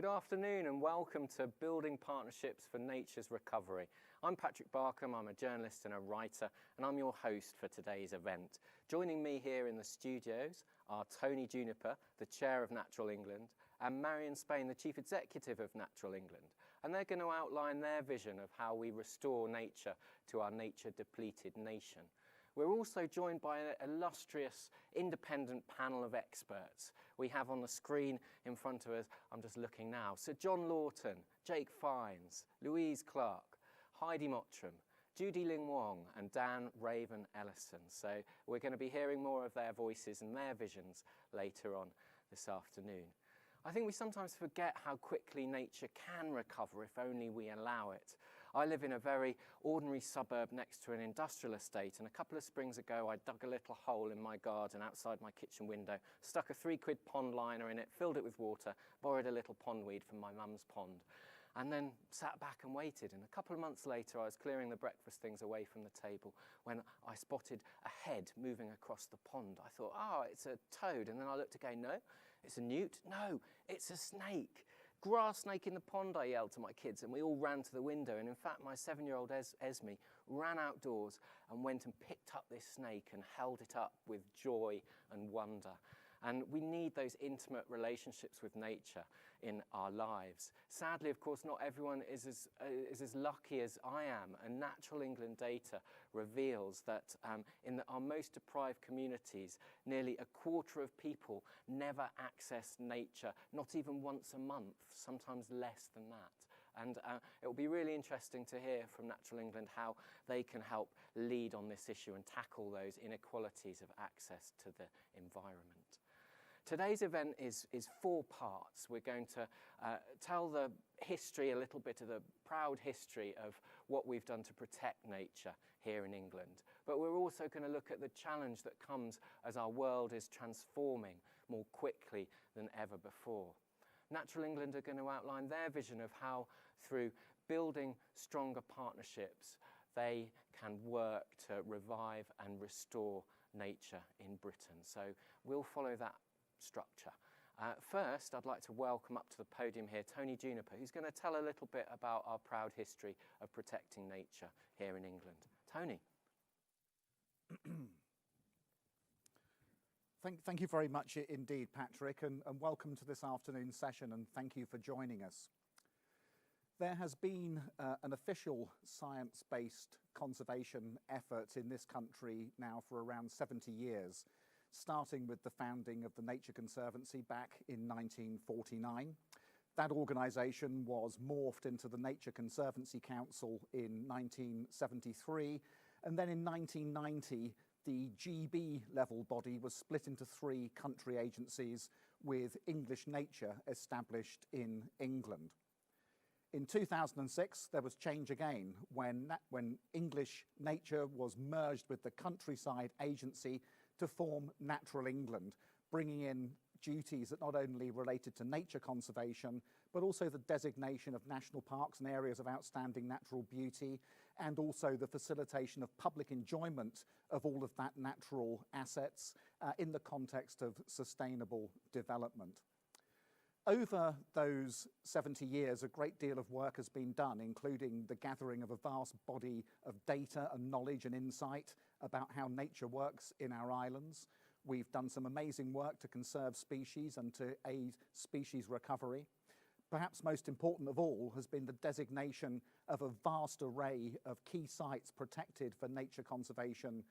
Good afternoon and welcome to Building Partnerships for Nature's Recovery. I'm Patrick Barkham, I'm a journalist and a writer, and I'm your host for today's event. Joining me here in the studios are Tony Juniper, the Chair of Natural England, and Marian Spain, the Chief Executive of Natural England. And they're going to outline their vision of how we restore nature to our nature-depleted nation. We're also joined by an illustrious independent panel of experts. We have on the screen in front of us, I'm just looking now, Sir John Lawton, Jake Fines, Louise Clark, Heidi Mottram, Judy Ling Wong and Dan Raven Ellison. So we're going to be hearing more of their voices and their visions later on this afternoon. I think we sometimes forget how quickly nature can recover if only we allow it. I live in a very ordinary suburb next to an industrial estate, and a couple of springs ago I dug a little hole in my garden outside my kitchen window, stuck a £3 pond liner in it, filled it with water, borrowed a little pondweed from my mum's pond, and then sat back and waited. And a couple of months later I was clearing the breakfast things away from the table when I spotted a head moving across the pond. I thought, oh, it's a toad. And then I looked again, no, it's a newt. No, it's a snake. Grass snake in the pond, I yelled to my kids, and we all ran to the window. And in fact, my 7-year-old Esme ran outdoors and went and picked up this snake and held it up with joy and wonder. And we need those intimate relationships with nature in our lives. Sadly, of course, not everyone is as lucky as I am, and Natural England data reveals that in our most deprived communities, nearly a quarter of people never access nature, not even once a month, sometimes less than that. And it will be really interesting to hear from Natural England how they can help lead on this issue and tackle those inequalities of access to the environment. Today's event is 4 parts. We're going to tell the history, a little bit of the proud history of what we've done to protect nature here in England. But we're also going to look at the challenge that comes as our world is transforming more quickly than ever before. Natural England are going to outline their vision of how, through building stronger partnerships, they can work to revive and restore nature in Britain. So we'll follow that structure. First, I'd like to welcome up to the podium here Tony Juniper, who's going to tell a little bit about our proud history of protecting nature here in England. Tony. Thank you very much indeed, Patrick, and welcome to this afternoon's session, and thank you for joining us. There has been an official science-based conservation effort in this country now for around 70 years, starting with the founding of the Nature Conservancy back in 1949. That organisation was morphed into the Nature Conservancy Council in 1973, and then in 1990 the GB level body was split into 3 country agencies with English Nature established in England. In 2006 there was change again when English Nature was merged with the Countryside Agency to form Natural England, bringing in duties that not only related to nature conservation, but also the designation of national parks and areas of outstanding natural beauty, and also the facilitation of public enjoyment of all of that natural assets in the context of sustainable development. Over those 70 years, a great deal of work has been done, including the gathering of a vast body of data and knowledge and insight about how nature works in our islands. We've done some amazing work to conserve species and to aid species recovery. Perhaps most important of all has been the designation of a vast array of key sites protected for nature conservation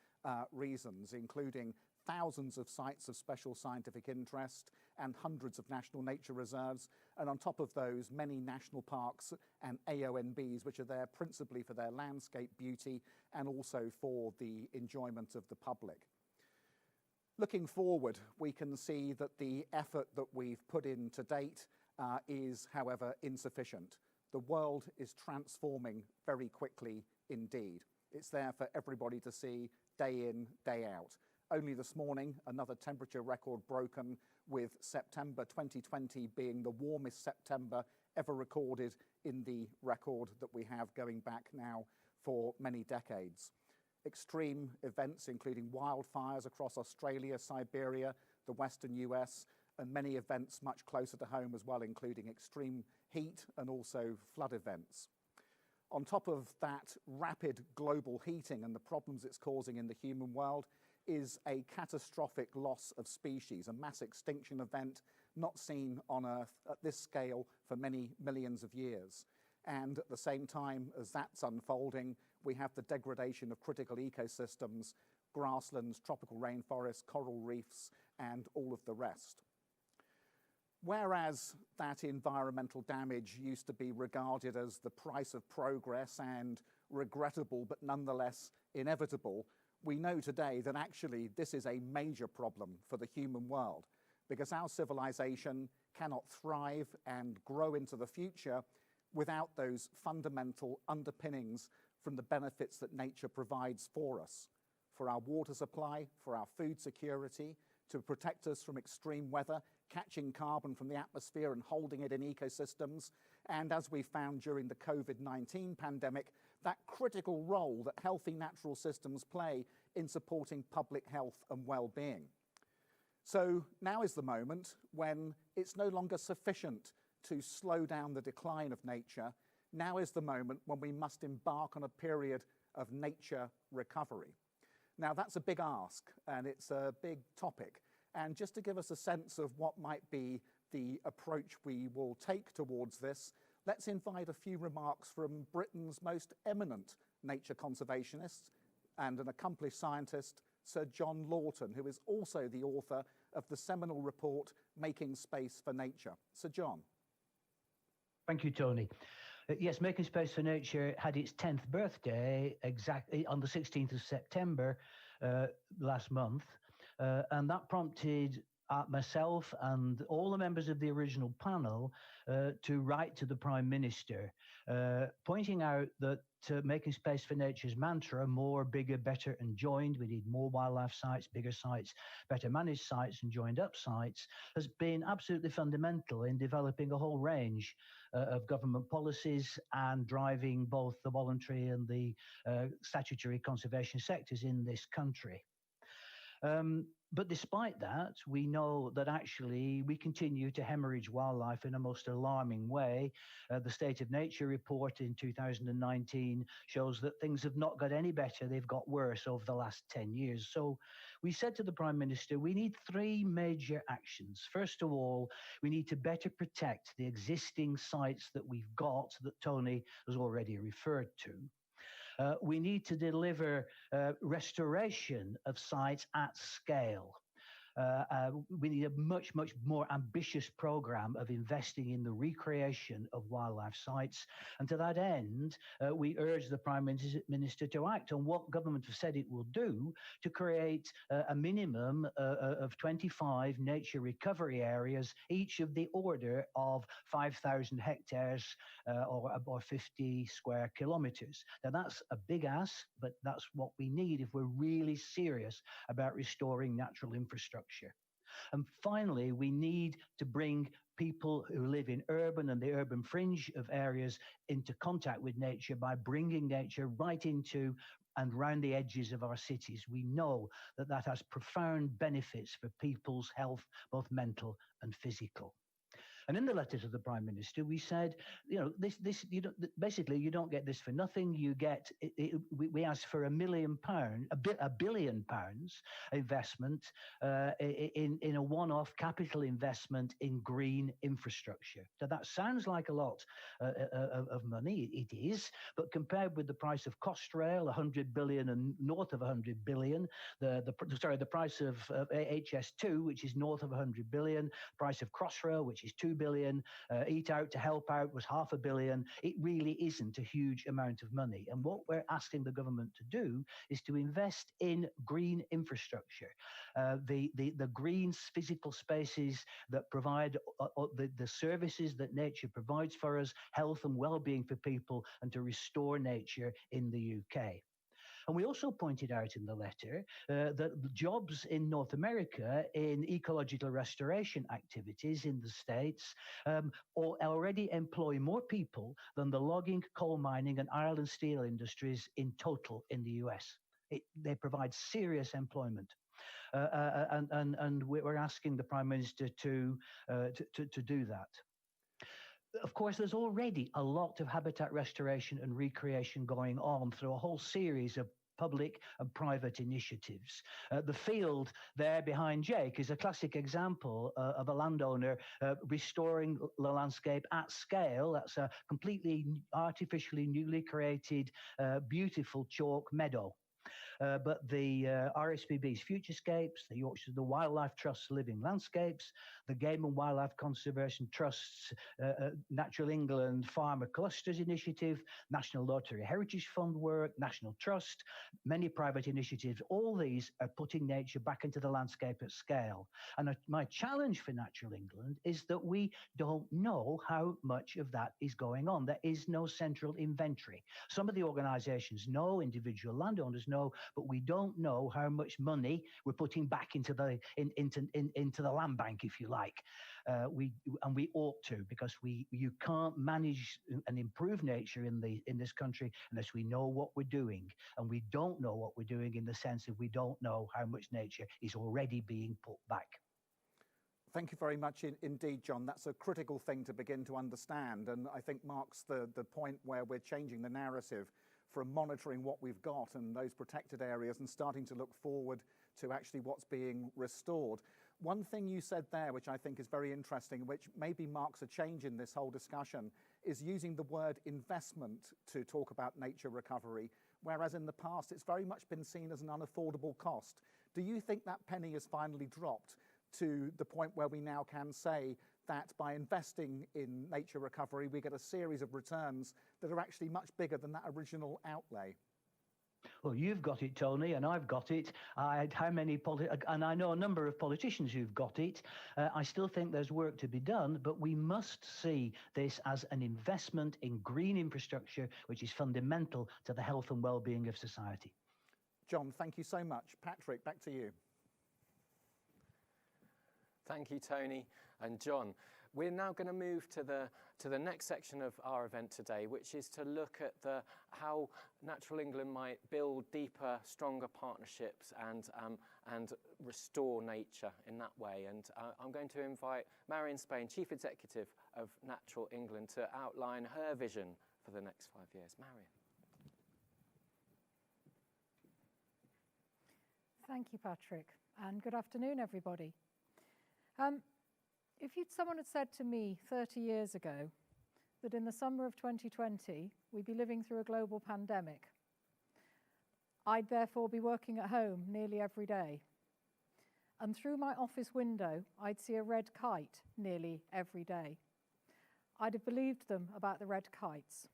reasons, including thousands of sites of special scientific interest and hundreds of national nature reserves, and on top of those, many national parks and AONBs, which are there principally for their landscape beauty and also for the enjoyment of the public. Looking forward, we can see that the effort that we've put in to date is, however, insufficient. The world is transforming very quickly indeed. It's there for everybody to see day in, day out. Only this morning, another temperature record broken, with September 2020 being the warmest September ever recorded in the record that we have going back now for many decades. Extreme events, including wildfires across Australia, Siberia, the Western US, and many events much closer to home as well, including extreme heat and also flood events. On top of that, rapid global heating and the problems it's causing in the human world is a catastrophic loss of species, a mass extinction event not seen on Earth at this scale for many millions of years. And at the same time as that's unfolding, we have the degradation of critical ecosystems, grasslands, tropical rainforests, coral reefs, and all of the rest. Whereas that environmental damage used to be regarded as the price of progress and regrettable but nonetheless inevitable, we know today that actually this is a major problem for the human world, because our civilization cannot thrive and grow into the future without those fundamental underpinnings from the benefits that nature provides for us, for our water supply, for our food security, to protect us from extreme weather, catching carbon from the atmosphere and holding it in ecosystems, and as we found during the COVID-19 pandemic, that critical role that healthy natural systems play in supporting public health and well-being. So now is the moment when it's no longer sufficient to slow down the decline of nature. Now is the moment when we must embark on a period of nature recovery. Now that's a big ask and it's a big topic. And just to give us a sense of what might be the approach we will take towards this, let's invite a few remarks from Britain's most eminent nature conservationist and an accomplished scientist, Sir John Lawton, who is also the author of the seminal report, Making Space for Nature. Sir John. Thank you, Tony. Yes, Making Space for Nature had its 10th birthday exactly on the 16th of September last month. And that prompted myself and all the members of the original panel to write to the Prime Minister, pointing out that Making Space for Nature's mantra, more, bigger, better and joined, we need more wildlife sites, bigger sites, better managed sites and joined up sites, has been absolutely fundamental in developing a whole range of government policies and driving both the voluntary and the statutory conservation sectors in this country. But despite that, we know that actually we continue to hemorrhage wildlife in a most alarming way. The State of Nature report in 2019 shows that things have not got any better, they've got worse over the last 10 years. So we said to the Prime Minister, we need three major actions. First of all, we need to better protect the existing sites that we've got that Tony has already referred to. We need to deliver restoration of sites at scale. We need a much, much more ambitious program of investing in the recreation of wildlife sites. And to that end, we urge the Prime Minister to act on what government have said it will do to create a minimum of 25 nature recovery areas, each of the order of 5,000 hectares or 50 square kilometers. Now that's a big ask, but that's what we need if we're really serious about restoring natural infrastructure. And finally, we need to bring people who live in urban and the urban fringe of areas into contact with nature by bringing nature right into and round the edges of our cities. We know that that has profound benefits for people's health, both mental and physical. And in the letter to the Prime Minister, we said, you know, basically you don't get this for nothing. You get, we asked for £1 million, £1 billion investment in a one-off capital investment in green infrastructure. Now that sounds like a lot of money. It is, but compared with the price of Crossrail, 100 billion and north of 100 billion, the price of HS2, which is north of 100 billion, price of Crossrail, which is 2 billion, Eat Out to Help Out was £500 million. It really isn't a huge amount of money. And what we're asking the government to do is to invest in green infrastructure, the green physical spaces that provide the services that nature provides for us, health and well-being for people, and to restore nature in the UK. And we also pointed out in the letter that the jobs in North America in ecological restoration activities in the States already employ more people than the logging, coal mining and iron and steel industries in total in the US. They provide serious employment. And we're asking the Prime Minister to do that. Of course, there's already a lot of habitat restoration and recreation going on through a whole series of public and private initiatives. The field there behind Jake is a classic example of a landowner restoring the landscape at scale. That's a completely artificially newly created, beautiful chalk meadow. But the RSPB's Futurescapes, the Wildlife Trust's Living Landscapes, the Game and Wildlife Conservation Trust's Natural England Farmer Clusters Initiative, National Lottery Heritage Fund work, National Trust, many private initiatives, all these are putting nature back into the landscape at scale. And my challenge for Natural England is that we don't know how much of that is going on. There is no central inventory. Some of the organizations know, individual landowners know, but we don't know how much money we're putting back into the land bank, if you like. We ought to, because you can't manage and improve nature in this country unless we know what we're doing, and we don't know what we're doing in the sense of we don't know how much nature is already being put back. Thank you very much indeed, John. That's a critical thing to begin to understand, and I think marks the point where we're changing the narrative from monitoring what we've got and those protected areas and starting to look forward to actually what's being restored. One thing you said there, which I think is very interesting, which maybe marks a change in this whole discussion, is using the word investment to talk about nature recovery, whereas in the past it's very much been seen as an unaffordable cost. Do you think that penny has finally dropped to the point where we now can say that by investing in nature recovery, we get a series of returns that are actually much bigger than that original outlay? Well, you've got it, Tony, and I've got it. And I know a number of politicians who've got it. I still think there's work to be done, but we must see this as an investment in green infrastructure, which is fundamental to the health and well-being of society. John, thank you so much. Patrick, back to you. Thank you, Tony and John. We're now going to move to the next section of our event today, which is to look at how Natural England might build deeper, stronger partnerships and restore nature in that way. And I'm going to invite Marian Spain, Chief Executive of Natural England, to outline her vision for the next 5 years. Marian. Thank you, Patrick, and good afternoon, everybody. If someone had said to me 30 years ago that in the summer of 2020 we'd be living through a global pandemic, I'd therefore be working at home nearly every day, and through my office window I'd see a red kite nearly every day, I'd have believed them about the red kites,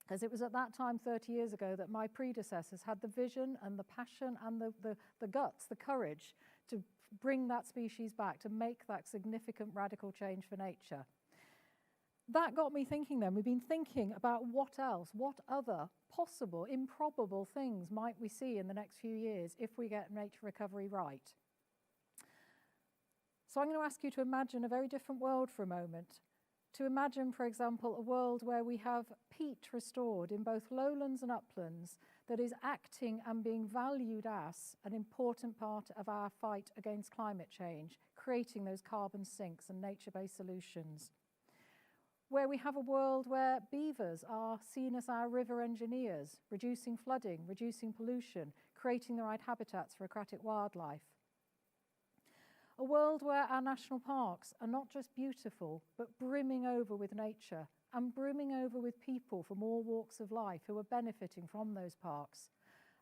as it was at that time 30 years ago that my predecessors had the vision and the passion and the guts, the courage to bring that species back, to make that significant radical change for nature. That got me thinking then. We've been thinking about what else, what other possible, improbable things might we see in the next few years if we get nature recovery right. So I'm going to ask you to imagine a very different world for a moment. To imagine, for example, a world where we have peat restored in both lowlands and uplands that is acting and being valued as an important part of our fight against climate change, creating those carbon sinks and nature-based solutions. Where we have a world where beavers are seen as our river engineers, reducing flooding, reducing pollution, creating the right habitats for aquatic wildlife. A world where our national parks are not just beautiful, but brimming over with nature and brimming over with people from all walks of life who are benefiting from those parks.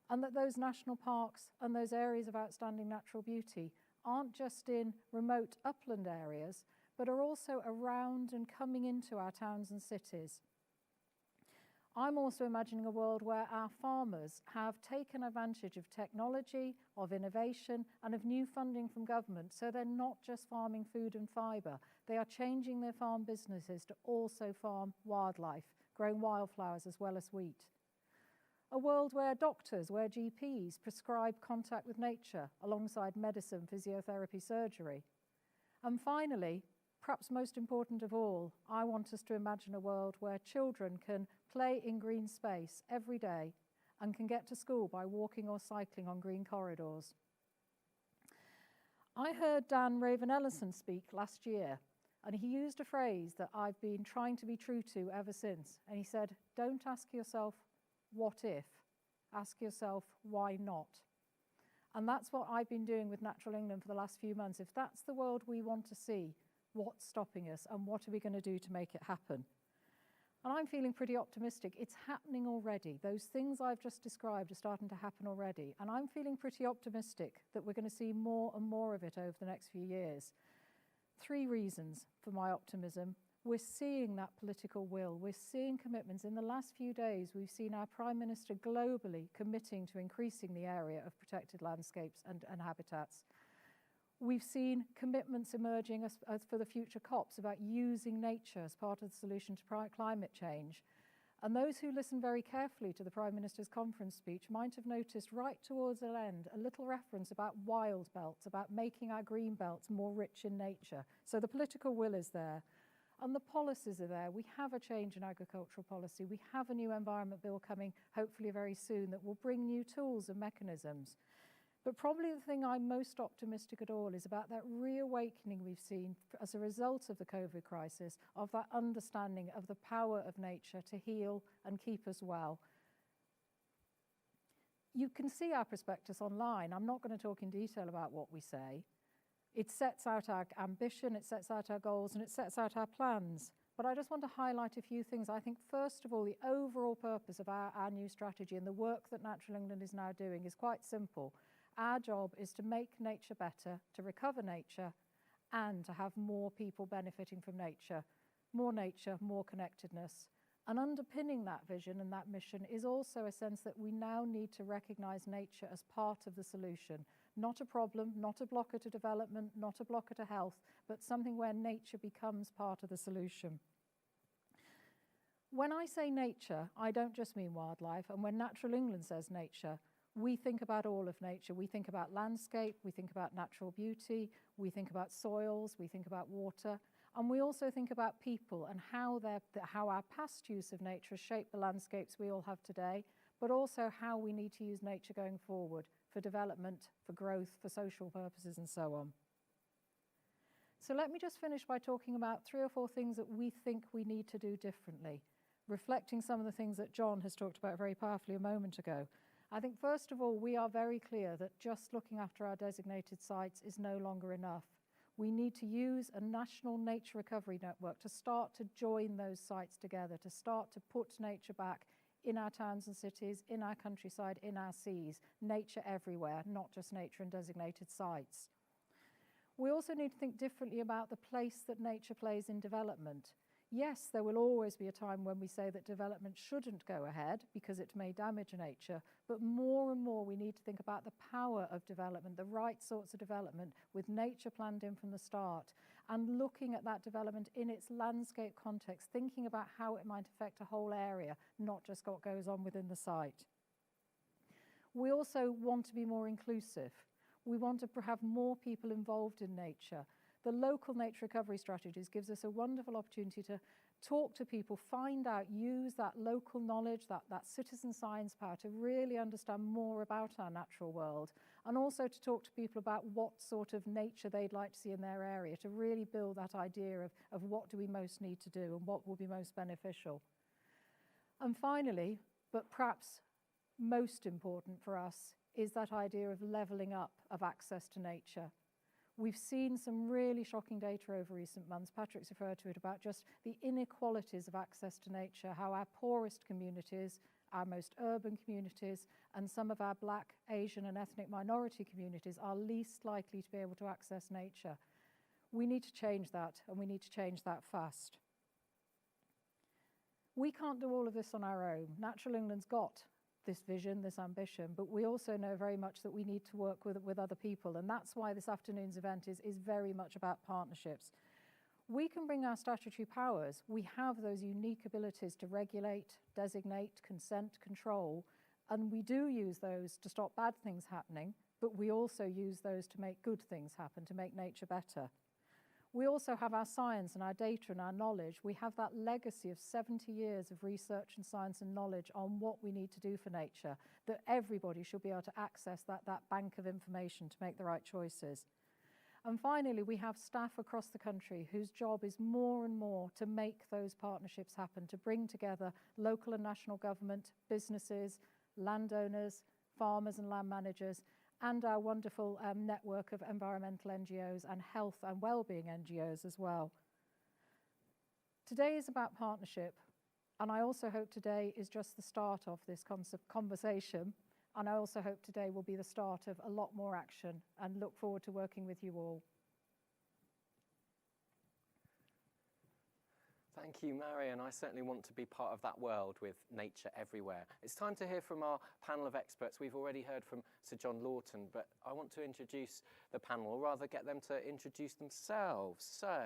And that those national parks and those areas of outstanding natural beauty aren't just in remote upland areas, but are also around and coming into our towns and cities. I'm also imagining a world where our farmers have taken advantage of technology, of innovation, and of new funding from government, so they're not just farming food and fibre. They are changing their farm businesses to also farm wildlife, growing wildflowers as well as wheat. A world where doctors, where GPs prescribe contact with nature alongside medicine, physiotherapy, surgery. And finally, perhaps most important of all, I want us to imagine a world where children can play in green space every day and can get to school by walking or cycling on green corridors. I heard Dan Raven-Ellison speak last year, and he used a phrase that I've been trying to be true to ever since. And he said, don't ask yourself, what if? Ask yourself, why not? And that's what I've been doing with Natural England for the last few months. If that's the world we want to see, what's stopping us and what are we going to do to make it happen? And I'm feeling pretty optimistic. It's happening already. Those things I've just described are starting to happen already. And I'm feeling pretty optimistic that we're going to see more and more of it over the next few years. 3 reasons for my optimism. We're seeing that political will. We're seeing commitments. In the last few days, we've seen our Prime Minister globally committing to increasing the area of protected landscapes and habitats. We've seen commitments emerging as for the future COPs about using nature as part of the solution to climate change. And those who listen very carefully to the Prime Minister's conference speech might have noticed right towards the end a little reference about wild belts, about making our green belts more rich in nature. So the political will is there. And the policies are there. We have a change in agricultural policy. We have a new Environment Bill coming, hopefully very soon, that will bring new tools and mechanisms. But probably the thing I'm most optimistic at all is about that reawakening we've seen as a result of the COVID crisis, of that understanding of the power of nature to heal and keep us well. You can see our prospectus online. I'm not going to talk in detail about what we say. It sets out our ambition, it sets out our goals, and it sets out our plans. But I just want to highlight a few things. I think, first of all, the overall purpose of our new strategy and the work that Natural England is now doing is quite simple. Our job is to make nature better, to recover nature, and to have more people benefiting from nature, more connectedness. And underpinning that vision and that mission is also a sense that we now need to recognise nature as part of the solution, not a problem, not a blocker to development, not a blocker to health, but something where nature becomes part of the solution. When I say nature, I don't just mean wildlife, and when Natural England says nature, we think about all of nature. We think about landscape, we think about natural beauty, we think about soils, we think about water, and we also think about people and how our past use of nature has shaped the landscapes we all have today, but also how we need to use nature going forward for development, for growth, for social purposes, and so on. So let me just finish by talking about 3 or 4 things that we think we need to do differently, reflecting some of the things that John has talked about very powerfully a moment ago. I think, first of all, we are very clear that just looking after our designated sites is no longer enough. We need to use a national nature recovery network to start to join those sites together, to start to put nature back in our towns and cities, in our countryside, in our seas, nature everywhere, not just nature in designated sites. We also need to think differently about the place that nature plays in development. Yes, there will always be a time when we say that development shouldn't go ahead because it may damage nature, but more and more we need to think about the power of development, the right sorts of development with nature planned in from the start, and looking at that development in its landscape context, thinking about how it might affect a whole area, not just what goes on within the site. We also want to be more inclusive. We want to have more people involved in nature. The local nature recovery strategies gives us a wonderful opportunity to talk to people, find out, use that local knowledge, that citizen science power to really understand more about our natural world, and also to talk to people about what sort of nature they'd like to see in their area, to really build that idea of what do we most need to do and what will be most beneficial. And finally, but perhaps most important for us, is that idea of levelling up of access to nature. We've seen some really shocking data over recent months. Patrick's referred to it about just the inequalities of access to nature, how our poorest communities, our most urban communities, and some of our Black, Asian and ethnic minority communities are least likely to be able to access nature. We need to change that, and we need to change that fast. We can't do all of this on our own. Natural England's got this vision, this ambition, but we also know very much that we need to work with other people, and that's why this afternoon's event is very much about partnerships. We can bring our statutory powers. We have those unique abilities to regulate, designate, consent, control, and we do use those to stop bad things happening, but we also use those to make good things happen, to make nature better. We also have our science and our data and our knowledge. We have that legacy of 70 years of research and science and knowledge on what we need to do for nature, that everybody should be able to access that bank of information to make the right choices. And finally, we have staff across the country whose job is more and more to make those partnerships happen, to bring together local and national government, businesses, landowners, farmers and land managers, and our wonderful network of environmental NGOs and health and wellbeing NGOs as well. Today is about partnership, and I also hope today is just the start of this conversation, and I also hope today will be the start of a lot more action, and look forward to working with you all. Thank you, Marian. I certainly want to be part of that world with nature everywhere. It's time to hear from our panel of experts. We've already heard from Sir John Lawton, but I want to introduce the panel, or rather get them to introduce themselves. So,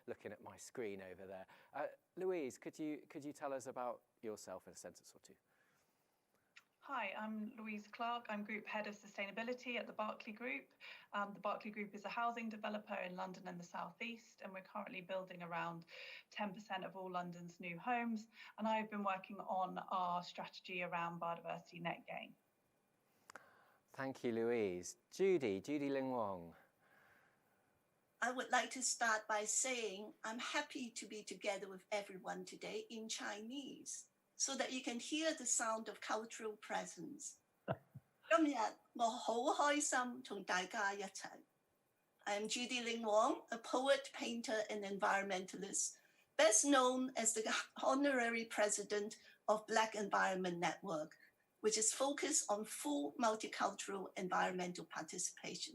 looking at my screen over there. Louise, could you tell us about yourself in a sentence or two? Hi, I'm Louise Clark. I'm Group Head of Sustainability at the Berkeley Group. The Berkeley Group is a housing developer in London and the South East, and we're currently building around 10% of all London's new homes. And I've been working on our strategy around biodiversity net gain. Thank you, Louise. Judy Ling Wong. I would like to start by saying I'm happy to be together with everyone today in Chinese, so that you can hear the sound of cultural presence. 今日我好開心同大家一齊. I'm Judy Ling Wong, a poet, painter, and environmentalist, best known as the honorary president of Black Environment Network, which is focused on full multicultural environmental participation.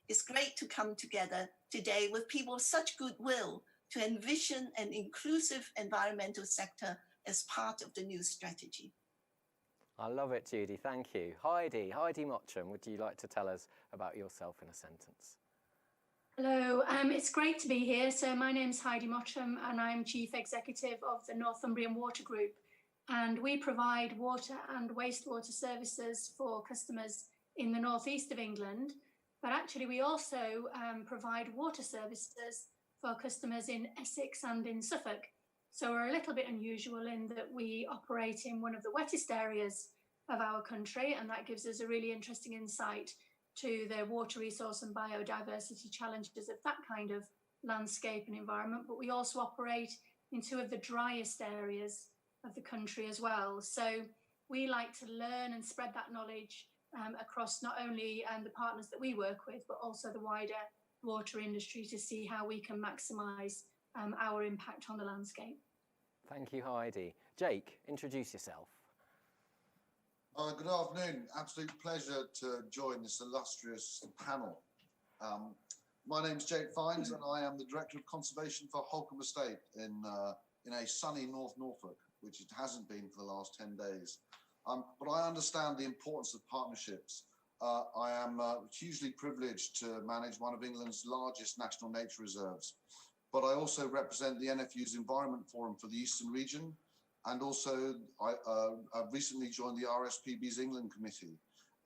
It's great to come together today with people of such goodwill to envision an inclusive environmental sector as part of the new strategy. I love it, Judy. Thank you. Heidi Mottram, would you like to tell us about yourself in a sentence? Hello, it's great to be here. So my name's Heidi Mottram and I'm Chief Executive of the Northumbrian Water Group. And we provide water and wastewater services for customers in the northeast of England. But actually we also provide water services for customers in Essex and in Suffolk. So we're a little bit unusual in that we operate in one of the wettest areas of our country, and that gives us a really interesting insight to the water resource and biodiversity challenges of that kind of landscape and environment. But we also operate in two of the driest areas of the country as well. So we like to learn and spread that knowledge across not only the partners that we work with, but also the wider water industry to see how we can maximise our impact on the landscape. Thank you, Heidi. Jake, introduce yourself. Good afternoon. Absolute pleasure to join this illustrious panel. My name's Jake Fines and I am the Director of Conservation for Holcombe Estate in a sunny North Norfolk, which it hasn't been for the last 10 days. But I understand the importance of partnerships. I am hugely privileged to manage one of England's largest national nature reserves. But I also represent the NFU's Environment Forum for the Eastern Region, and also I've recently joined the RSPB's England Committee,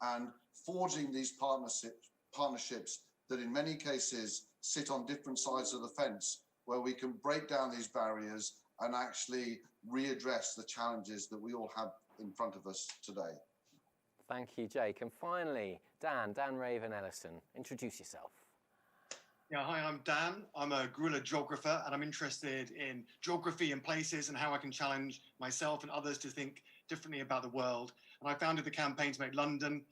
and forging these partnerships that in many cases sit on different sides of the fence, where we can break down these barriers and actually readdress the challenges that we all have in front of us today. Thank you, Jake. And finally, Dan Raven Ellison, introduce yourself. Yeah, hi, I'm Dan. I'm a guerrilla geographer and I'm interested in geography and places and how I can challenge myself and others to think differently about the world. And I founded the campaign to make London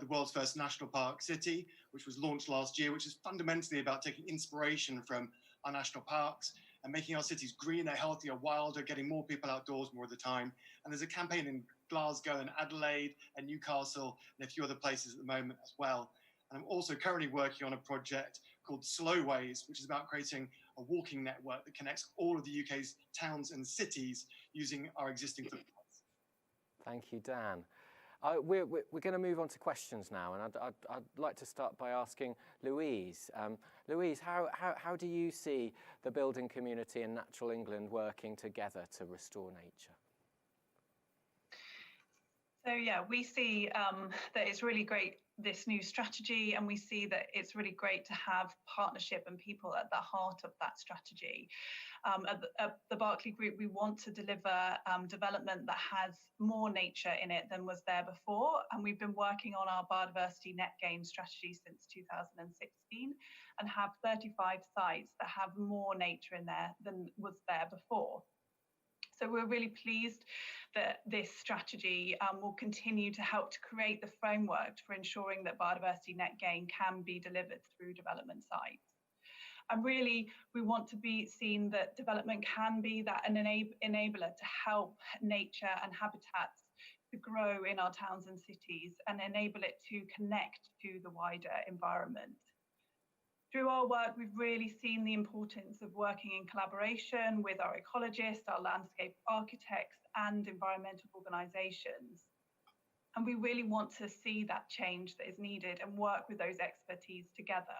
the world's first national park city, which was launched last year, which is fundamentally about taking inspiration from our national parks and making our cities greener, healthier, wilder, getting more people outdoors more of the time. And there's a campaign in Glasgow and Adelaide and Newcastle and a few other places at the moment as well. And I'm also currently working on a project called Slowways, which is about creating a walking network that connects all of the UK's towns and cities using our existing footpaths. Thank you, Dan. We're going to move on to questions now, and I'd like to start by asking Louise. Louise, how do you see the building community and Natural England working together to restore nature? So yeah, we see that it's really great, this new strategy, and we see that it's really great to have partnership and people at the heart of that strategy. At the Berkeley Group, we want to deliver development that has more nature in it than was there before. And we've been working on our biodiversity net gain strategy since 2016 and have 35 sites that have more nature in there than was there before. So we're really pleased that this strategy will continue to help to create the framework for ensuring that biodiversity net gain can be delivered through development sites. And really, we want to be seen that development can be that an enabler to help nature and habitats to grow in our towns and cities and enable it to connect to the wider environment. Through our work, we've really seen the importance of working in collaboration with our ecologists, our landscape architects, and environmental organisations. And we really want to see that change that is needed and work with those expertise together.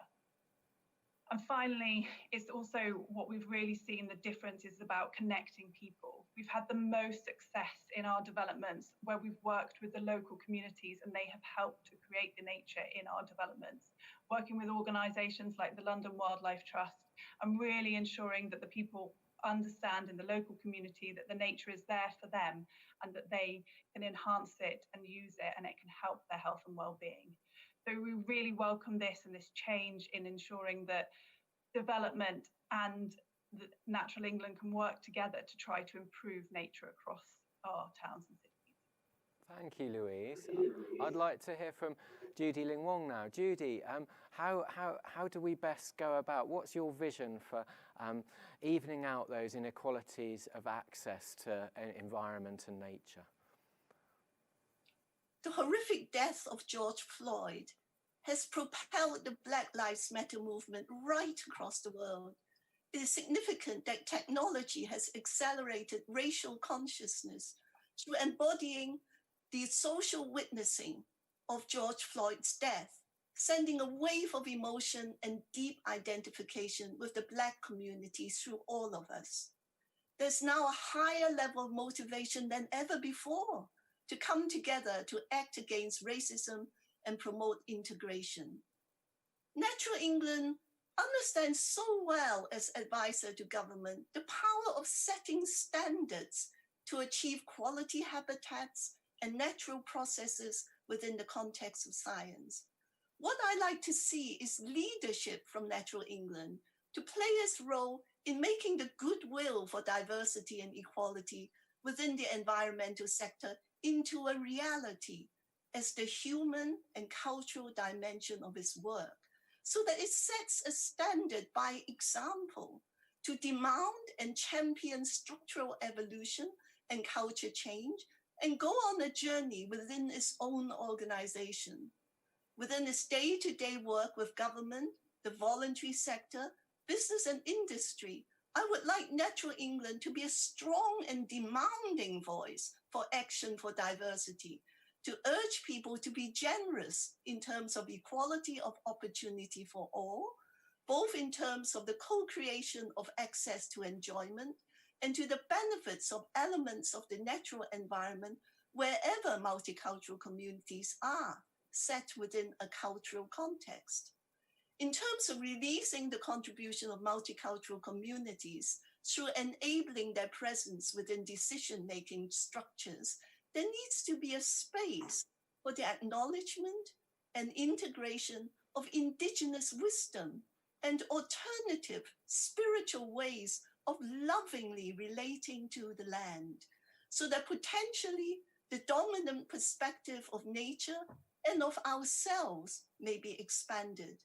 And finally, it's also what we've really seen the difference is about connecting people. We've had the most success in our developments where we've worked with the local communities and they have helped to create the nature in our developments, working with organisations like the London Wildlife Trust and really ensuring that the people understand in the local community that the nature is there for them and that they can enhance it and use it and it can help their health and well-being. So we really welcome this and this change in ensuring that development and the Natural England can work together to try to improve nature across our towns and cities. Thank you, Louise. I'd like to hear from Judy Ling Wong now. Judy, how do we best go about, what's your vision for evening out those inequalities of access to environment and nature? The horrific death of George Floyd has propelled the Black Lives Matter movement right across the world. It is significant that technology has accelerated racial consciousness through embodying the social witnessing of George Floyd's death, sending a wave of emotion and deep identification with the Black community through all of us. There's now a higher level of motivation than ever before to come together to act against racism and promote integration. Natural England understands so well as advisor to government the power of setting standards to achieve quality habitats and natural processes within the context of science. What I like to see is leadership from Natural England to play its role in making the goodwill for diversity and equality within the environmental sector into a reality as the human and cultural dimension of its work, so that it sets a standard by example to demand and champion structural evolution and culture change and go on a journey within its own organization. Within its day-to-day work with government, the voluntary sector, business and industry, I would like Natural England to be a strong and demanding voice for action for diversity, to urge people to be generous in terms of equality of opportunity for all, both in terms of the co-creation of access to enjoyment and to the benefits of elements of the natural environment wherever multicultural communities are set within a cultural context. In terms of releasing the contribution of multicultural communities through enabling their presence within decision-making structures, there needs to be a space for the acknowledgement and integration of indigenous wisdom and alternative spiritual ways of lovingly relating to the land, so that potentially the dominant perspective of nature and of ourselves may be expanded.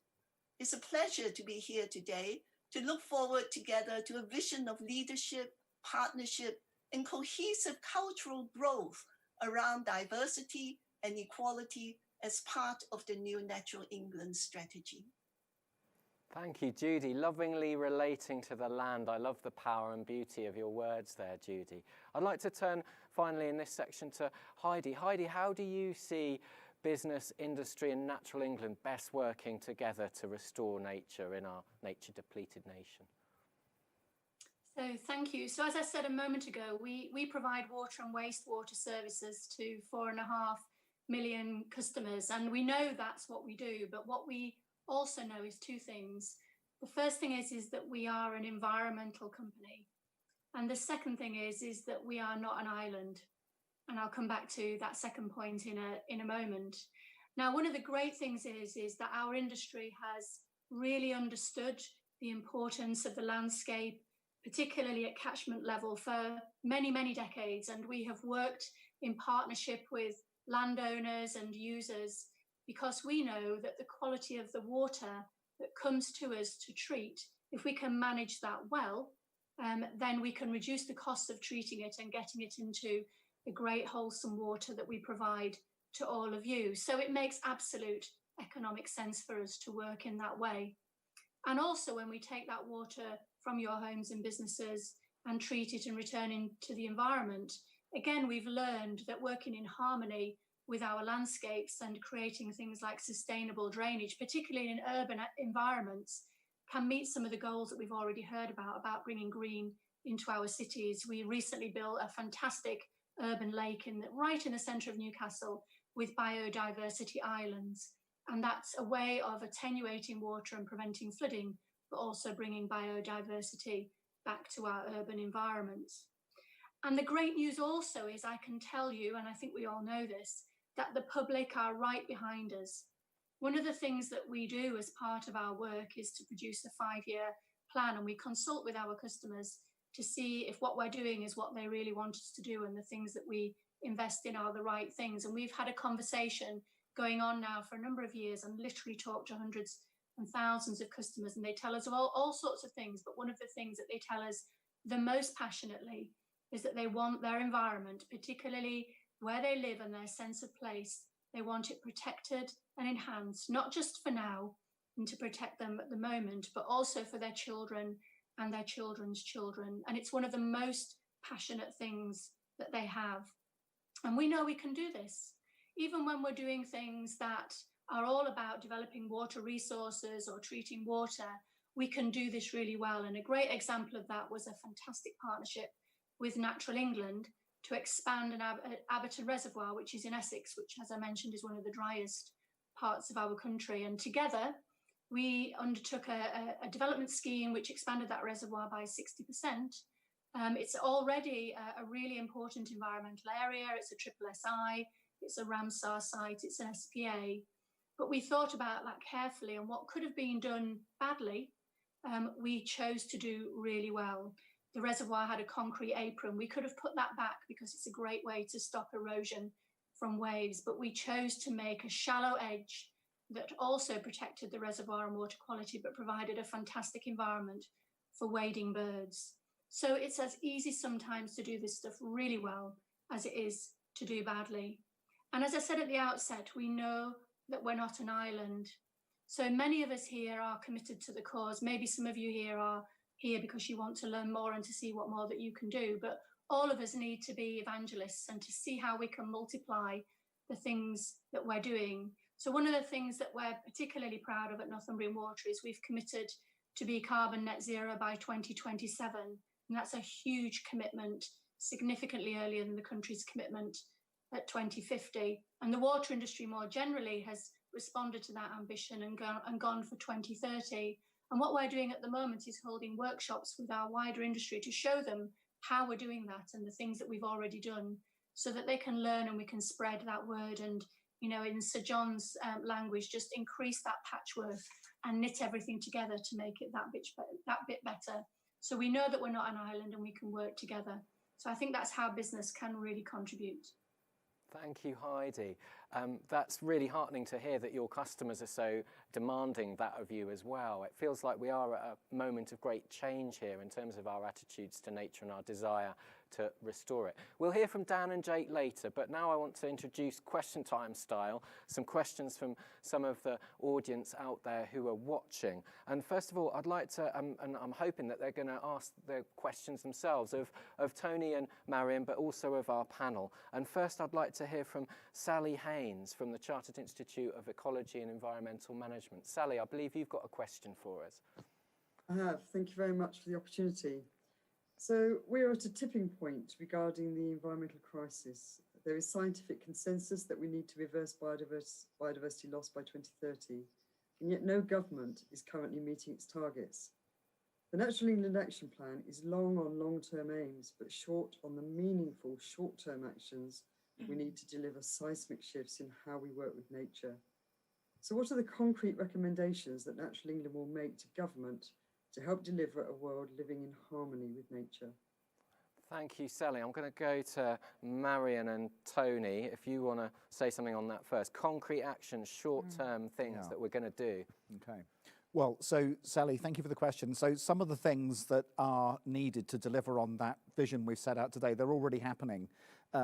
It's a pleasure to be here today to look forward together to a vision of leadership, partnership, and cohesive cultural growth around diversity and equality as part of the new Natural England strategy. Thank you, Judy. Lovingly relating to the land. I love the power and beauty of your words there, Judy. I'd like to turn finally in this section to Heidi. Heidi, how do you see business, industry and Natural England best working together to restore nature in our nature-depleted nation? So thank you. So as I said a moment ago, we provide water and wastewater services to 4.5 million customers, and we know that's what we do. But what we also know is two things. The first thing is that we are an environmental company, and the second thing is that we are not an island. And I'll come back to that second point in a moment. Now, one of the great things is that our industry has really understood the importance of the landscape, particularly at catchment level, for many, many decades. And we have worked in partnership with landowners and users because we know that the quality of the water that comes to us to treat, if we can manage that well, then we can reduce the cost of treating it and getting it into the great wholesome water that we provide to all of you. So it makes absolute economic sense for us to work in that way. And also when we take that water from your homes and businesses and treat it and return into the environment, again, we've learned that working in harmony with our landscapes and creating things like sustainable drainage, particularly in urban environments, can meet some of the goals that we've already heard about bringing green into our cities. We recently built a fantastic urban lake right in the centre of Newcastle with biodiversity islands. And that's a way of attenuating water and preventing flooding, but also bringing biodiversity back to our urban environments. And the great news also is I can tell you, and I think we all know this, that the public are right behind us. One of the things that we do as part of our work is to produce a 5-year plan, and we consult with our customers to see if what we're doing is what they really want us to do and the things that we invest in are the right things. And we've had a conversation going on now for a number of years and literally talked to hundreds and thousands of customers, and they tell us all sorts of things. But one of the things that they tell us the most passionately is that they want their environment, particularly where they live and their sense of place, they want it protected and enhanced, not just for now and to protect them at the moment, but also for their children and their children's children. And it's one of the most passionate things that they have. And we know we can do this. Even when we're doing things that are all about developing water resources or treating water, we can do this really well. And a great example of that was a fantastic partnership with Natural England to expand an Abberton Reservoir, which is in Essex, which, as I mentioned, is one of the driest parts of our country. And together, we undertook a development scheme which expanded that reservoir by 60%. It's already a really important environmental area. It's a triple SI, it's a Ramsar site, it's an SPA. But we thought about that carefully, and what could have been done badly, we chose to do really well. The reservoir had a concrete apron. We could have put that back because it's a great way to stop erosion from waves, but we chose to make a shallow edge that also protected the reservoir and water quality, but provided a fantastic environment for wading birds. So it's as easy sometimes to do this stuff really well as it is to do badly. And as I said at the outset, we know that we're not an island. So many of us here are committed to the cause. Maybe some of you here are here because you want to learn more and to see what more that you can do. But all of us need to be evangelists and to see how we can multiply the things that we're doing. So one of the things that we're particularly proud of at Northumbrian Water is we've committed to be carbon net zero by 2027. And that's a huge commitment, significantly earlier than the country's commitment at 2050. And the water industry more generally has responded to that ambition and gone for 2030. And what we're doing at the moment is holding workshops with our wider industry to show them how we're doing that and the things that we've already done so that they can learn and we can spread that word and, you know, in Sir John's language, just increase that patchwork and knit everything together to make it that bit better. So we know that we're not an island and we can work together. So I think that's how business can really contribute. Thank you, Heidi. That's really heartening to hear that your customers are so demanding that of you as well. It feels like we are at a moment of great change here in terms of our attitudes to nature and our desire to restore it. We'll hear from Dan and Jake later, but now I want to introduce question time style, some questions from some of the audience out there who are watching. And first of all, I'd like to, and I'm hoping that they're going to ask the questions themselves of Tony and Marian, but also of our panel. And first, I'd like to hear from Sally Haynes from the Chartered Institute of Ecology and Environmental Management. Sally, I believe you've got a question for us. I have. Thank you very much for the opportunity. So we're at a tipping point regarding the environmental crisis. There is scientific consensus that we need to reverse biodiversity loss by 2030, and yet no government is currently meeting its targets. The Natural England Action Plan is long on long-term aims, but short on the meaningful short-term actions we need to deliver seismic shifts in how we work with nature. So what are the concrete recommendations that Natural England will make to government to help deliver a world living in harmony with nature? Thank you, Sally. I'm going to go to Marian and Tony, if you want to say something on that first. Concrete action, short-term things that we're going to do. Okay. Well, so Sally, thank you for the question. So some of the things that are needed to deliver on that vision we've set out today, they're already happening.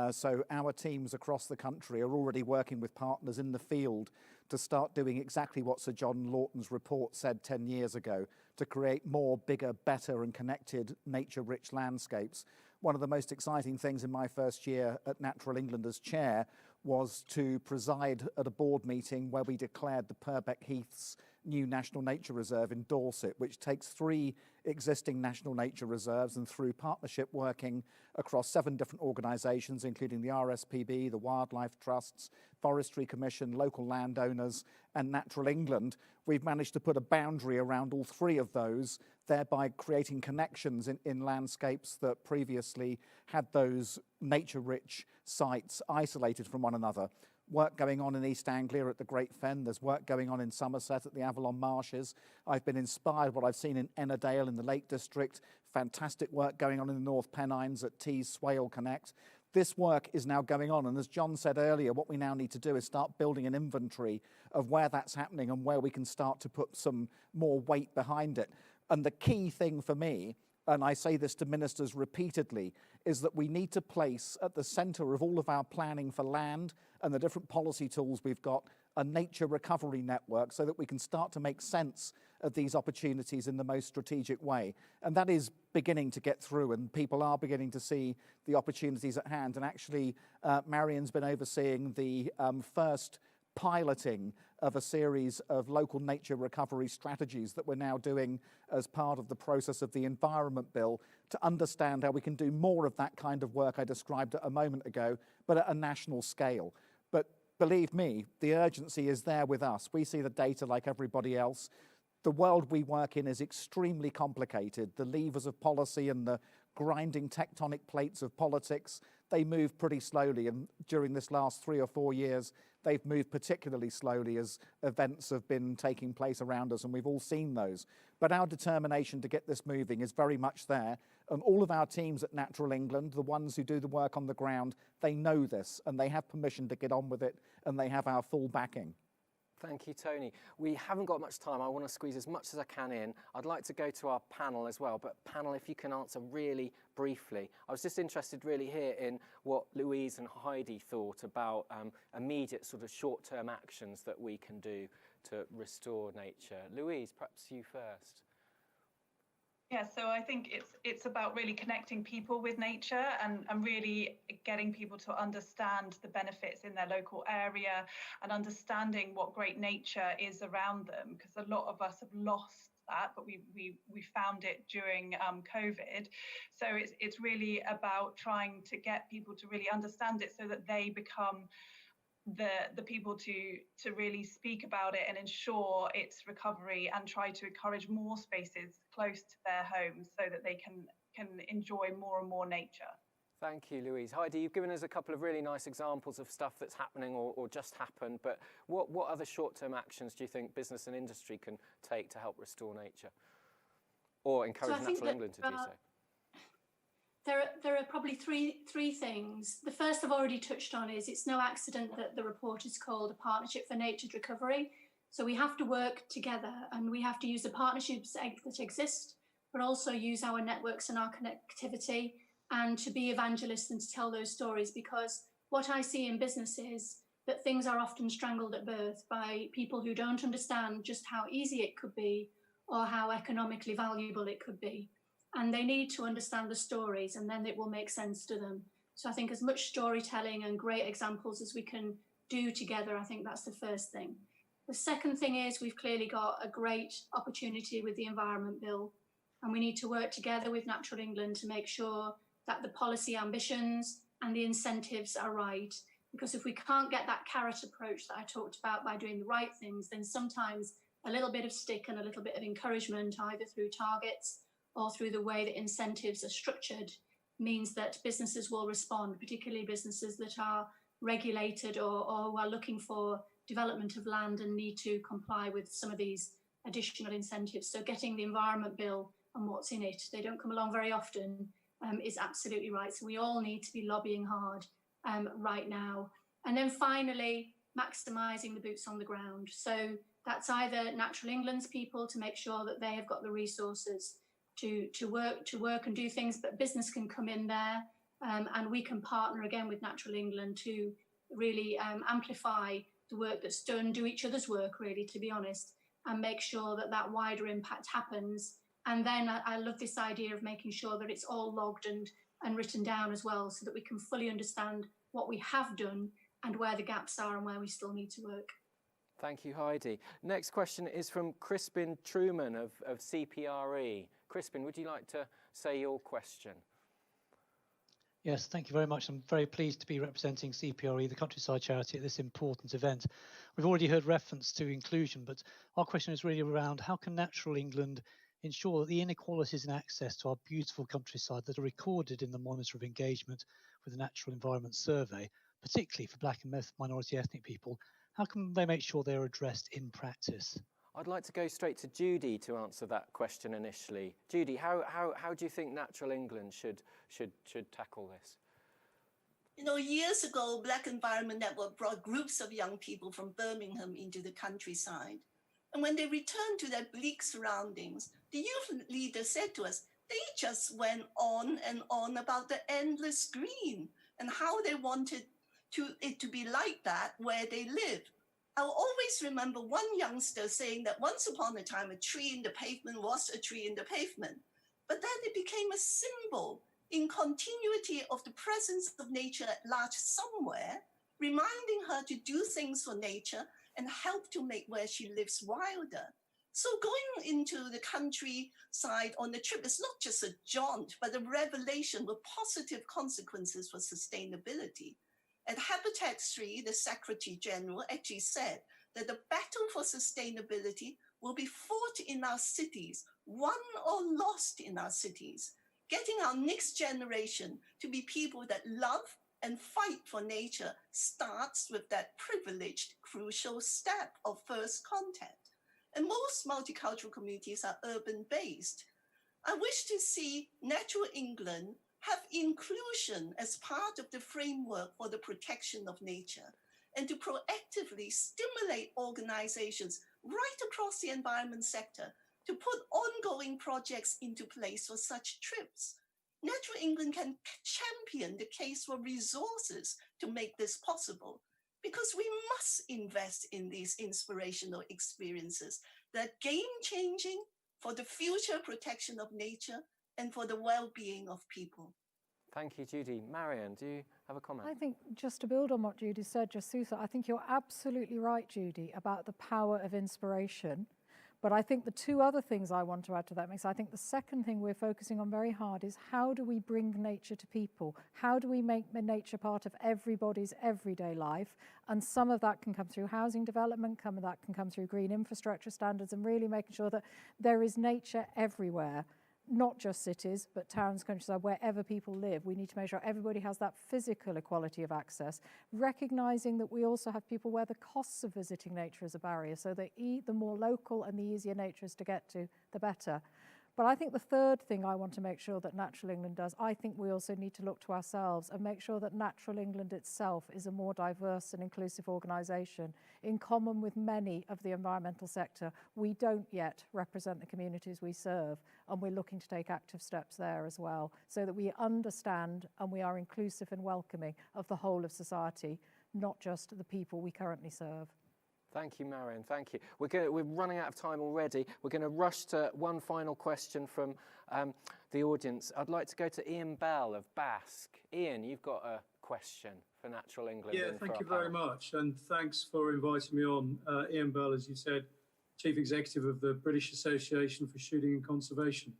So our teams across the country are already working with partners in the field to start doing exactly what Sir John Lawton's report said 10 years ago, to create more, bigger, better and connected nature-rich landscapes. One of the most exciting things in my first year at Natural England as chair was to preside at a board meeting where we declared the Purbeck Heaths new National Nature Reserve in Dorset, which takes 3 existing national nature reserves and through partnership working across 7 different organisations, including the RSPB, the Wildlife Trusts, Forestry Commission, local landowners and Natural England, we've managed to put a boundary around all 3 of those, thereby creating connections in landscapes that previously had those nature-rich sites isolated from one another. Work going on in East Anglia at the Great Fen. There's work going on in Somerset at the Avalon Marshes. I've been inspired what I've seen in Ennerdale in the Lake District. Fantastic work going on in the North Pennines at Tees Swale Connect. This work is now going on, and as John said earlier, what we now need to do is start building an inventory of where that's happening and where we can start to put some more weight behind it. And the key thing for me, and I say this to ministers repeatedly, is that we need to place at the centre of all of our planning for land and the different policy tools we've got a nature recovery network so that we can start to make sense of these opportunities in the most strategic way. And that is beginning to get through, and people are beginning to see the opportunities at hand. And actually, Marian's been overseeing the first piloting of a series of local nature recovery strategies that we're now doing as part of the process of the Environment Bill to understand how we can do more of that kind of work I described a moment ago, but at a national scale. But believe me, the urgency is there with us. We see the data like everybody else. The world we work in is extremely complicated. The levers of policy and the grinding tectonic plates of politics, they move pretty slowly, and during this last 3 or 4 years they've moved particularly slowly as events have been taking place around us, and we've all seen those. But our determination to get this moving is very much there, and all of our teams at Natural England, the ones who do the work on the ground, they know this and they have permission to get on with it, and they have our full backing. Thank you, Tony. We haven't got much time. I want to squeeze as much as I can in. I'd like to go to our panel as well, but panel, if you can answer really briefly. I was just interested really here in what Louise and Heidi thought about immediate sort of short-term actions that we can do to restore nature. Louise, perhaps you first. Yeah, so I think it's about really connecting people with nature and really getting people to understand the benefits in their local area and understanding what great nature is around them, because a lot of us have lost that, but we found it during COVID. So it's really about trying to get people to really understand it so that they become the people to really speak about it and ensure its recovery, and try to encourage more spaces close to their homes so that they can enjoy more and more nature. Thank you, Louise. Heidi, you've given us a couple of really nice examples of stuff that's happening or just happened, but what other short-term actions do you think business and industry can take to help restore nature or encourage Natural England to do so? There are probably three things. The first I've already touched on is it's no accident that the report is called a Partnership for Nature's Recovery. So we have to work together, and we have to use the partnerships that exist, but also use our networks and our connectivity, and to be evangelists and to tell those stories, because what I see in business is that things are often strangled at birth by people who don't understand just how easy it could be or how economically valuable it could be. And they need to understand the stories, and then it will make sense to them. So I think as much storytelling and great examples as we can do together, I think that's the first thing. The second thing is we've clearly got a great opportunity with the Environment Bill. And we need to work together with Natural England to make sure that the policy ambitions and the incentives are right. Because if we can't get that carrot approach that I talked about by doing the right things, then sometimes a little bit of stick and a little bit of encouragement, either through targets or through the way that incentives are structured, means that businesses will respond, particularly businesses that are regulated or are looking for development of land and need to comply with some of these additional incentives. So getting the Environment Bill and what's in it, they don't come along very often, is absolutely right. So we all need to be lobbying hard right now. And then finally, maximising the boots on the ground. So that's either Natural England's people to make sure that they have got the resources to work and do things, but business can come in there, and we can partner again with Natural England to really amplify the work that's done, do each other's work really, to be honest, and make sure that that wider impact happens. And then I love this idea of making sure that it's all logged and written down as well, so that we can fully understand what we have done and where the gaps are and where we still need to work. Thank you, Heidi. Next question is from Crispin Truman of CPRE. Crispin, would you like to say your question? Yes, thank you very much. I'm very pleased to be representing CPRE, the Countryside Charity, at this important event. We've already heard reference to inclusion, but our question is really around how can Natural England ensure that the inequalities in access to our beautiful countryside that are recorded in the Monitor of Engagement with the Natural Environment Survey, particularly for Black and minority ethnic people, how can they make sure they're addressed in practice? I'd like to go straight to Judy to answer that question initially. Judy, how do you think Natural England should tackle this? You know, years ago, Black Environment Network brought groups of young people from Birmingham into the countryside. And when they returned to their bleak surroundings, the youth leader said to us, they just went on and on about the endless green and how they wanted it to be like that where they live. I'll always remember one youngster saying that once upon a time, a tree in the pavement was a tree in the pavement. But then it became a symbol in continuity of the presence of nature at large somewhere, reminding her to do things for nature and help to make where she lives wilder. So going into the countryside on the trip is not just a jaunt, but a revelation with positive consequences for sustainability. At Habitat 3, the Secretary General actually said that the battle for sustainability will be fought in our cities, won or lost in our cities, getting our next generation to be people that love and fight for nature starts with that privileged, crucial step of first contact. And most multicultural communities are urban-based. I wish to see Natural England have inclusion as part of the framework for the protection of nature, and to proactively stimulate organizations right across the environment sector to put ongoing projects into place for such trips. Natural England can champion the case for resources to make this possible, because we must invest in these inspirational experiences that are game-changing for the future protection of nature and for the well-being of people. Thank you, Judy. Marian, do you have a comment? I think just to build on what Judy said, Jasusa, I think you're absolutely right, Judy, about the power of inspiration. But I think the two other things I want to add to that mix, I think the second thing we're focusing on very hard is how do we bring nature to people? How do we make nature part of everybody's everyday life? And some of that can come through housing development, some of that can come through green infrastructure standards, and really making sure that there is nature everywhere. Not just cities, but towns, countryside, wherever people live. We need to make sure everybody has that physical equality of access, recognising that we also have people where the costs of visiting nature is a barrier, so the more local and the easier nature is to get to, the better. But I think the third thing I want to make sure that Natural England does, I think we also need to look to ourselves and make sure that Natural England itself is a more diverse and inclusive organisation. In common with many of the environmental sector, we don't yet represent the communities we serve, and we're looking to take active steps there as well, so that we understand and we are inclusive and welcoming of the whole of society, not just the people we currently serve. Thank you, Marian. Thank you. We're running out of time already. We're going to rush to one final question from the audience. I'd like to go to Ian Bell of Basque. Ian, you've got a question for Natural England. Yeah, thank you very much. And thanks for inviting me on. Ian Bell, as you said, Chief Executive of the British Association for Shooting and Conservation.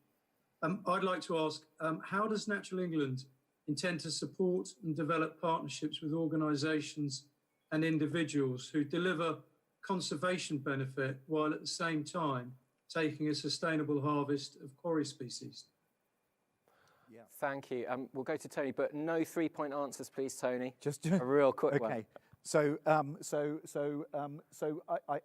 I'd like to ask, how does Natural England intend to support and develop partnerships with organisations and individuals who deliver conservation benefit while at the same time taking a sustainable harvest of quarry species? Yeah. Thank you. We'll go to Tony, but no 3-point answers, please, Tony. Just a real quick one. Okay. So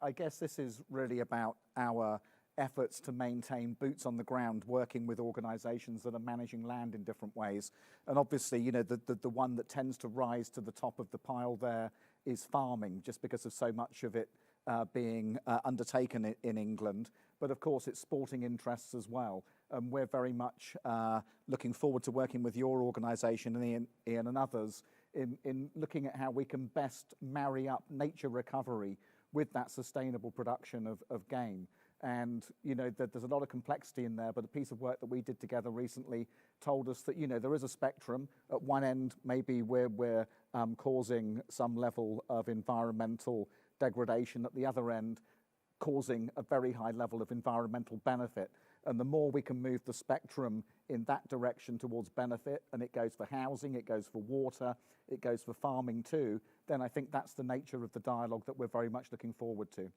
I guess this is really about our efforts to maintain boots on the ground, working with organisations that are managing land in different ways. And obviously, you know, the one that tends to rise to the top of the pile there is farming, just because of so much of it being undertaken in England. But of course, it's sporting interests as well. We're very much looking forward to working with your organisation and Ian and others in looking at how we can best marry up nature recovery with that sustainable production of game. And, you know, there's a lot of complexity in there, but a piece of work that we did together recently told us that, you know, there is a spectrum. At one end, maybe we're causing some level of environmental degradation. At the other end, causing a very high level of environmental benefit. And the more we can move the spectrum in that direction towards benefit, and it goes for housing, it goes for water, it goes for farming too, then I think that's the nature of the dialogue that we're very much looking forward to.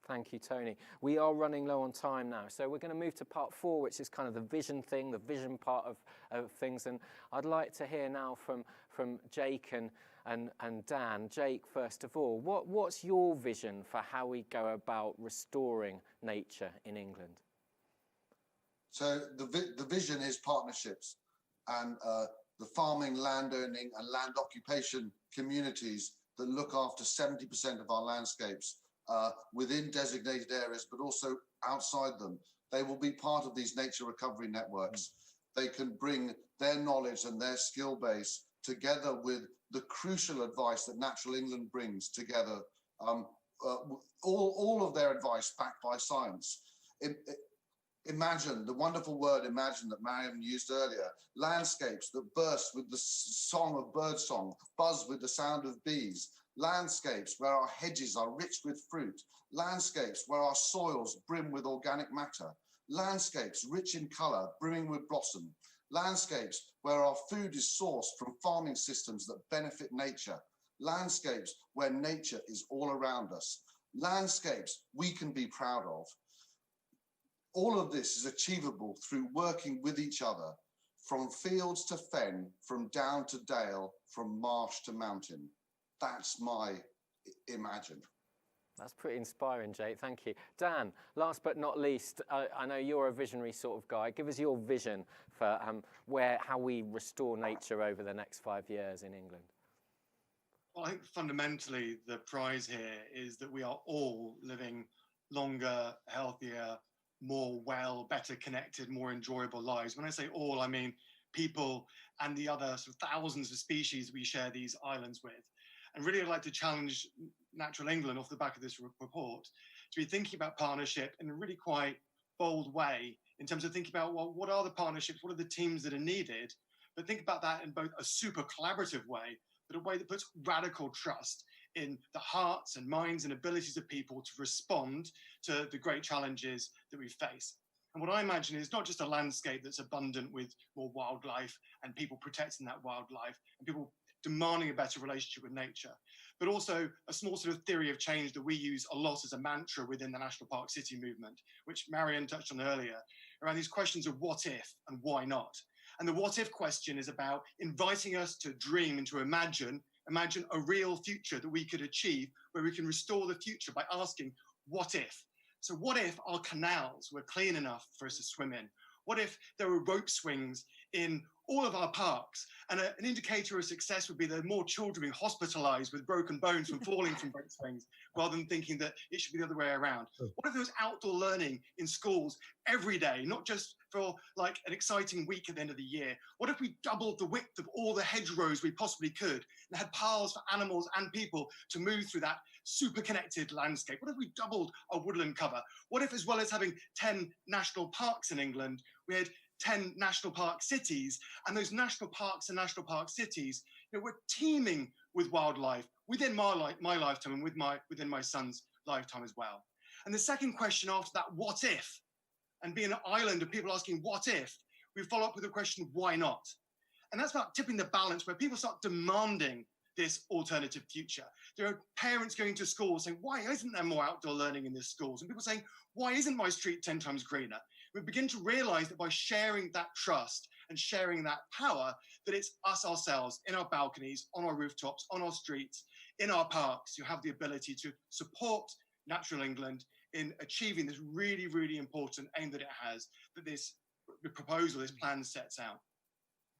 Thank you, Tony. We are running low on time now, so we're going to move to part 4, which is kind of the vision thing, the vision part of things. And I'd like to hear now from Jake and Dan. Jake, first of all, what's your vision for how we go about restoring nature in England? So the vision is partnerships, and the farming, landowning and land occupation communities that look after 70% of our landscapes within designated areas, but also outside them. They will be part of these nature recovery networks. They can bring their knowledge and their skill base together with the crucial advice that Natural England brings together, all of their advice backed by science. Imagine, the wonderful word imagine that Marian used earlier, landscapes that burst with the song of birdsong, buzz with the sound of bees, landscapes where our hedges are rich with fruit, landscapes where our soils brim with organic matter, landscapes rich in colour, brimming with blossom, landscapes where our food is sourced from farming systems that benefit nature, landscapes where nature is all around us, landscapes we can be proud of. All of this is achievable through working with each other, from fields to fen, from down to dale, from marsh to mountain. That's my imagine. That's pretty inspiring, Jake. Thank you. Dan, last but not least, I know you're a visionary sort of guy. Give us your vision for how we restore nature over the next 5 years in England. Well, I think fundamentally the prize here is that we are all living longer, healthier, more well, better connected, more enjoyable lives. When I say all, I mean people and the other sort of thousands of species we share these islands with. And really, I'd like to challenge Natural England off the back of this report to be thinking about partnership in a really quite bold way in terms of thinking about, well, what are the partnerships? What are the teams that are needed? But think about that in both a super collaborative way, but a way that puts radical trust in the hearts and minds and abilities of people to respond to the great challenges that we face. And what I imagine is not just a landscape that's abundant with more wildlife and people protecting that wildlife and people demanding a better relationship with nature, but also a small sort of theory of change that we use a lot as a mantra within the National Park City movement, which Marian touched on earlier, around these questions of what if and why not. And the what if question is about inviting us to dream and to imagine a real future that we could achieve, where we can restore the future by asking, what if? So what if our canals were clean enough for us to swim in? What if there were rope swings in all of our parks? And an indicator of success would be that more children being hospitalized with broken bones from falling from rope swings, rather than thinking that it should be the other way around. What if there was outdoor learning in schools every day, not just for like an exciting week at the end of the year? What if we doubled the width of all the hedgerows we possibly could and had paths for animals and people to move through that super connected landscape? What if we doubled our woodland cover? What if, as well as having 10 national parks in England, we had 10 national park cities, and those national parks and national park cities, you know, we're teeming with wildlife within my lifetime and within my son's lifetime as well. And the second question after that, what if? and be an island of people asking, what if? We follow up with the question, why not? And that's about tipping the balance, where people start demanding this alternative future. There are parents going to schools saying, why isn't there more outdoor learning in these schools? And people saying, why isn't my street 10 times greener? We begin to realize that by sharing that trust and sharing that power, that it's us ourselves in our balconies, on our rooftops, on our streets, in our parks, who have the ability to support Natural England in achieving this really, really important aim that it has, that this proposal, this plan sets out.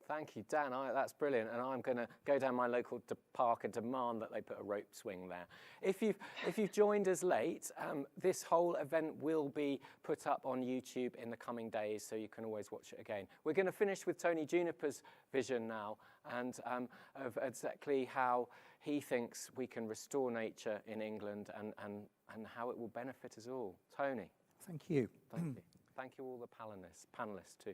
Thank you, Dan. That's brilliant, and I'm going to go down my local park and demand that they put a rope swing there. If you've joined us late, this whole event will be put up on YouTube in the coming days, so you can always watch it again. We're going to finish with Tony Juniper's vision now, and of exactly how he thinks we can restore nature in England and how it will benefit us all. Tony. Thank you. Thank you. Thank you all the panellists too.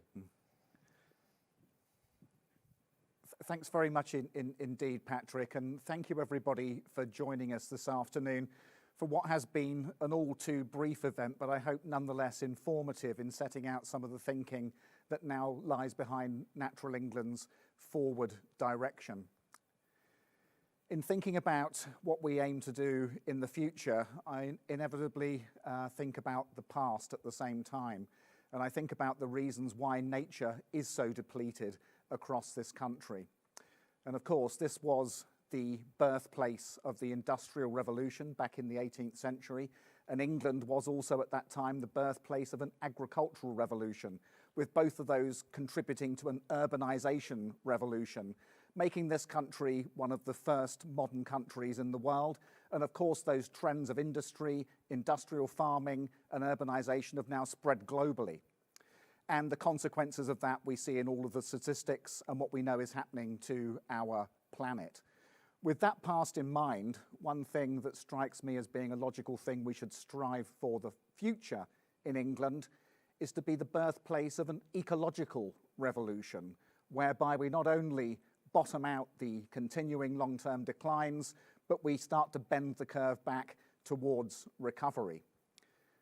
Thanks very much indeed, Patrick, and thank you everybody for joining us this afternoon for what has been an all too brief event, but I hope nonetheless informative in setting out some of the thinking that now lies behind Natural England's forward direction. In thinking about what we aim to do in the future, I inevitably think about the past at the same time, and I think about the reasons why nature is so depleted across this country. And of course, this was the birthplace of the Industrial Revolution back in the 18th century, and England was also at that time the birthplace of an agricultural revolution, with both of those contributing to an urbanisation revolution, making this country one of the first modern countries in the world. And of course, those trends of industry, industrial farming and urbanisation have now spread globally. And the consequences of that we see in all of the statistics and what we know is happening to our planet. With that past in mind, one thing that strikes me as being a logical thing we should strive for the future in England is to be the birthplace of an ecological revolution, whereby we not only bottom out the continuing long-term declines, but we start to bend the curve back towards recovery.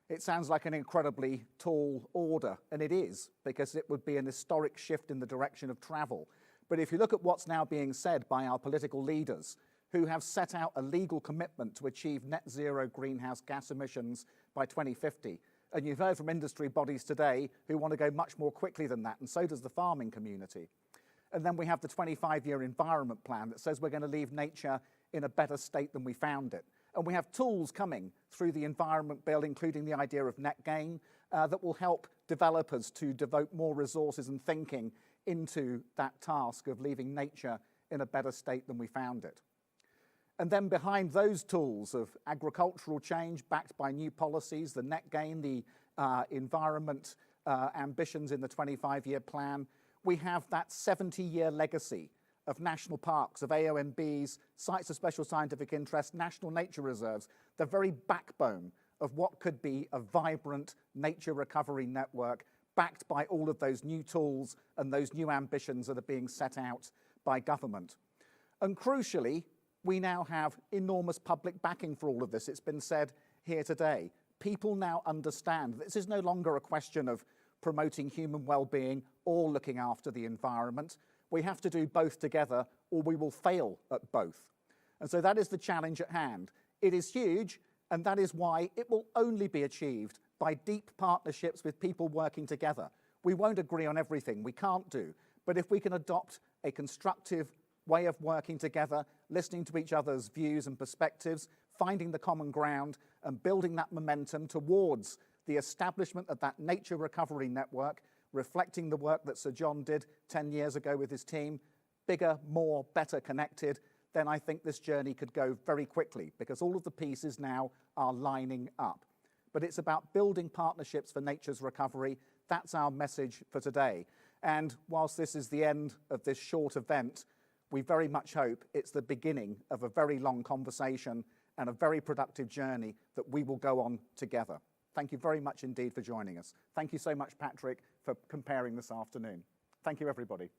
It sounds like an incredibly tall order, and it is, because it would be an historic shift in the direction of travel. But if you look at what's now being said by our political leaders, who have set out a legal commitment to achieve net zero greenhouse gas emissions by 2050, and you've heard from industry bodies today who want to go much more quickly than that, and so does the farming community. And then we have the 25-year environment plan that says we're going to leave nature in a better state than we found it. And we have tools coming through the Environment Bill, including the idea of net gain, that will help developers to devote more resources and thinking into that task of leaving nature in a better state than we found it. And then behind those tools of agricultural change backed by new policies, the net gain, the environment ambitions in the 25-year plan, we have that 70-year legacy of national parks, of AONBs, sites of special scientific interest, national nature reserves, the very backbone of what could be a vibrant nature recovery network backed by all of those new tools and those new ambitions that are being set out by government. And crucially, we now have enormous public backing for all of this. It's been said here today. People now understand this is no longer a question of promoting human well-being or looking after the environment. We have to do both together or we will fail at both. And so that is the challenge at hand. It is huge, and that is why it will only be achieved by deep partnerships with people working together. We won't agree on everything, we can't do, but if we can adopt a constructive way of working together, listening to each other's views and perspectives, finding the common ground and building that momentum towards the establishment of that nature recovery network, reflecting the work that Sir John did 10 years ago with his team, bigger, more, better connected, then I think this journey could go very quickly because all of the pieces now are lining up. But it's about building partnerships for nature's recovery. That's our message for today. And whilst this is the end of this short event, we very much hope it's the beginning of a very long conversation and a very productive journey that we will go on together. Thank you very much indeed for joining us. Thank you so much, Patrick, for comparing this afternoon. Thank you, everybody.